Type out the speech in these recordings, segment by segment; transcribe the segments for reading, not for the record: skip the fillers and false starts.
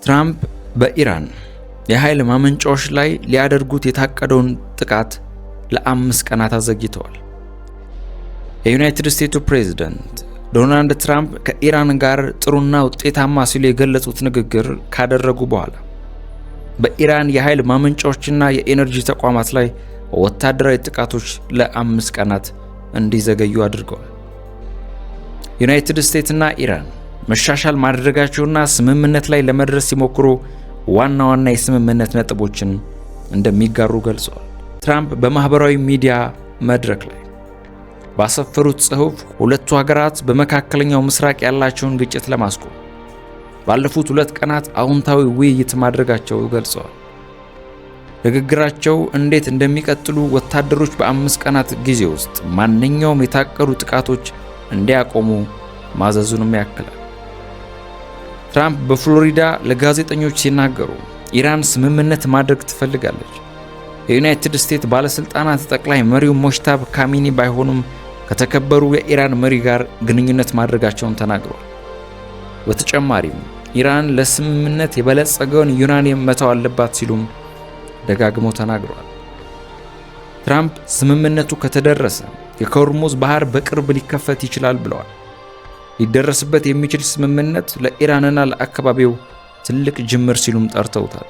ትራምፕ በኢራን የኃይል ማመንጫዎች ላይ ሊያደርጉት የታቀደውን ጥቃት ለ5 ቀናት አዘግይተዋል። የዩናይትድ ስቴትሱ ፕሬዝዳንት ዶናልድ ትራምፕ ከኢራን ጋር ጥሩና ውጤታማ ሲሉ የገለጹት ንግግር ካደረጉ በኋላ በኢራን የኃይል ማመንጫዎችና የኤነርጂ ተቋማት ላይ ወታደራዊ ጥቃቶች ለ5 ቀናት እንዲዘገዩ አድርገዋል። ዩናይትድ ስቴትስና ኢራን መሻሻል ማድረጋቸውና ስምምነት ላይ ለመድረስ ሲሞክሩ ዋና ዋና የስምምነት ነጥቦችን እንደሚጋሩ ገልጸዋል። ትራምፕ በማህበራዊ ሚዲያ መድረክ ላይ ባሰፈሩት ጽሑፍ ሁለቱ ሀገራት በመካከለኛው ምስራቅ ያላቸውን ግጭት ለማስቆም ባለፉት 2 ቀናት አዎንታዊ ውይይት ማድረጋቸው ገልጸዋል። ንግግራቸው እንዴት እንደሚቀጥሉ ወታደሮች በ5 ቀናት ጊዜ ውስጥ ማንኛውም የታቀዱ ጥቃቶች እንዲያቆሙ ማዘዙንም ያክላል። ትራምፕ በፍሎሪዳ ለጋዜጠኞች ሲናገሩ ኢራን ስምምነት ማድረግ ትፈልጋለች። የዩናይትድ ስቴትስ ባለስልጣናት ጠቅላይ መሪው ሞጅታባ ካሚኒ ባይሆኑም ከተከበሩ የኢራን መሪ ጋር ግንኙነት ማድረጋቸውን ተናግረዋል። በተጨማሪም ኢራን ለስምምነት የበለጸገውን ዩራኒየም መተው አለባት ሲሉም ደጋግመው ተናግረዋል። ትራምፕ ስምምነቱ ከተደረሰ የሆርሙዝ ባህር በቅርብ ሊከፈት ይችላል ብለዋል። ሊደረስበት የሚችል ስምምነት ለኢራንና ለአካባቢው ትልቅ ጅምር ሲሉም ጠርተውታል።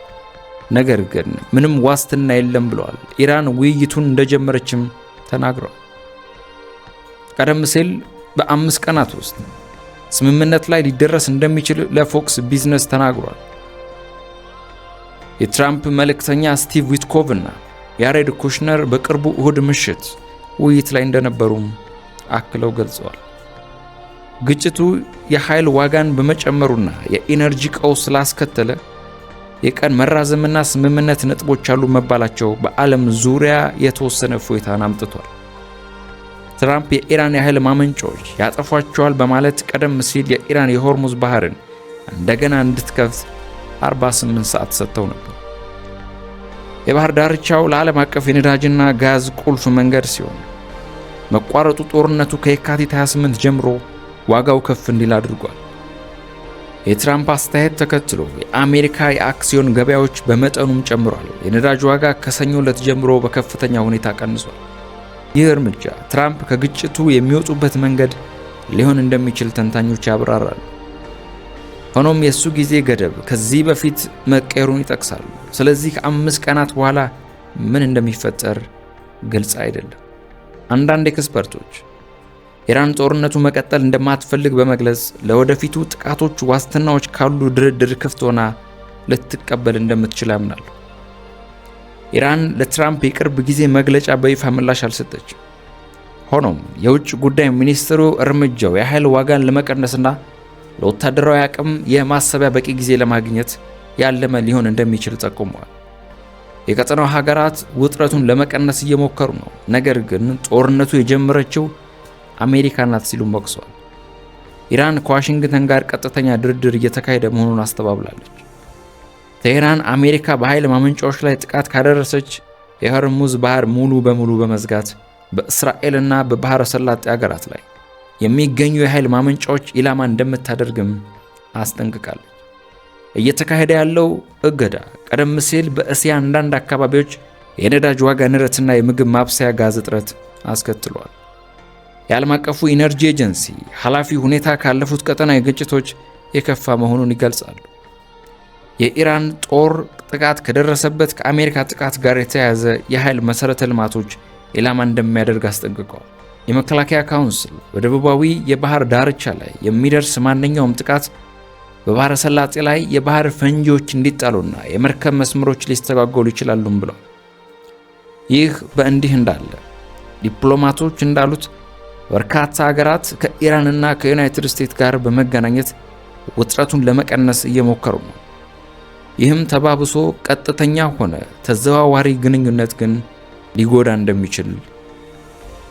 ነገር ግን ምንም ዋስትና የለም ብለዋል። ኢራን ውይይቱን እንደጀመረችም ተናግረዋል። ቀደም ሲል በ5 ቀናት ውስጥ ስምምነት ላይ ሊደረስ እንደሚችል ለፎክስ ቢዝነስ ተናግሯል። የትራምፕ መልእክተኛ ስቲቭ ዊትኮቭ እና ያሬድ ኩሽነር በቅርቡ እሁድ ምሽት ውይይት ላይ እንደነበሩም አክለው ገልጸዋል። ግጭቱ የኃይል ዋጋን በመጨመሩና የኢነርጂ ቀውስ ስላስከተለ የቀን መራዘምና ስምምነት ነጥቦች አሉ መባላቸው በዓለም ዙሪያ የተወሰነ እፎይታን አምጥቷል። ትራምፕ የኢራን የኃይል ማመንጫዎች ያጠፏቸዋል በማለት ቀደም ሲል የኢራን የሆርሙዝ ባህርን እንደገና እንድትከፍት 48 ሰዓት ሰጥተው ነበር። የባህር ዳርቻው ለዓለም አቀፍ የነዳጅና ጋዝ ቁልፍ መንገድ ሲሆን መቋረጡ ጦርነቱ ከየካቲት 28 ጀምሮ ዋጋው ከፍ እንዲል አድርጓል። የትራምፕ አስተያየት ተከትሎ የአሜሪካ የአክሲዮን ገበያዎች በመጠኑም ጨምሯል። የነዳጅ ዋጋ ከሰኞ ዕለት ጀምሮ በከፍተኛ ሁኔታ ቀንሷል። ይህ እርምጃ ትራምፕ ከግጭቱ የሚወጡበት መንገድ ሊሆን እንደሚችል ተንታኞች ያብራራሉ። ሆኖም የሱ ጊዜ ገደብ ከዚህ በፊት መቀየሩን ይጠቅሳሉ። ስለዚህ ከ5 ቀናት በኋላ ምን እንደሚፈጠር ግልጽ አይደለም። አንዳንድ ኤክስፐርቶች ኢራን ጦርነቱ መቀጠል እንደማትፈልግ በመግለጽ ለወደፊቱ ጥቃቶች ዋስትናዎች ካሉ ድርድር ክፍት ሆና ልትቀበል እንደምትችል ያምናሉ። ኢራን ለትራምፕ የቅርብ ጊዜ መግለጫ በይፋ ምላሽ አልሰጠችም። ሆኖም የውጭ ጉዳይ ሚኒስትሩ እርምጃው የኃይል ዋጋን ለመቀነስና ለወታደራዊ አቅም የማሰቢያ በቂ ጊዜ ለማግኘት ያለመ ሊሆን እንደሚችል ጠቁመዋል። የቀጠናው ሀገራት ውጥረቱን ለመቀነስ እየሞከሩ ነው፣ ነገር ግን ጦርነቱ የጀመረችው አሜሪካ ናት ሲሉም ወቅሰዋል። ኢራን ከዋሽንግተን ጋር ቀጥተኛ ድርድር እየተካሄደ መሆኑን አስተባብላለች። ቴህራን አሜሪካ በኃይል ማመንጫዎች ላይ ጥቃት ካደረሰች የሆርሙዝ ባህር ሙሉ በሙሉ በመዝጋት በእስራኤልና በባህረ ሰላጤ ሀገራት ላይ የሚገኙ የኃይል ማመንጫዎች ኢላማ እንደምታደርግም አስጠንቅቃለች። እየተካሄደ ያለው እገዳ ቀደም ሲል በእስያ አንዳንድ አካባቢዎች የነዳጅ ዋጋ ንረትና የምግብ ማብሰያ ጋዝ እጥረት አስከትሏል። የዓለም አቀፉ ኢነርጂ ኤጀንሲ ኃላፊ ሁኔታ ካለፉት ቀጠናዊ ግጭቶች የከፋ መሆኑን ይገልጻሉ። የኢራን ጦር ጥቃት ከደረሰበት ከአሜሪካ ጥቃት ጋር የተያያዘ የኃይል መሠረተ ልማቶች ኢላማ እንደሚያደርግ አስጠንቅቀዋል። የመከላከያ ካውንስል በደቡባዊ የባህር ዳርቻ ላይ የሚደርስ ማንኛውም ጥቃት በባህረ ሰላጤ ላይ የባህር ፈንጂዎች እንዲጣሉና የመርከብ መስመሮች ሊስተጓጎሉ ይችላሉም ብለው። ይህ በእንዲህ እንዳለ ዲፕሎማቶች እንዳሉት በርካታ ሀገራት ከኢራንና ከዩናይትድ ስቴትስ ጋር በመገናኘት ውጥረቱን ለመቀነስ እየሞከሩ ነው። ይህም ተባብሶ ቀጥተኛ ሆነ ተዘዋዋሪ ግንኙነት ግን ሊጎዳ እንደሚችል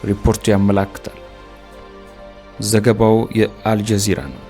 ሪፖርቱ ያመላክታል። ዘገባው የአልጀዚራ ነው።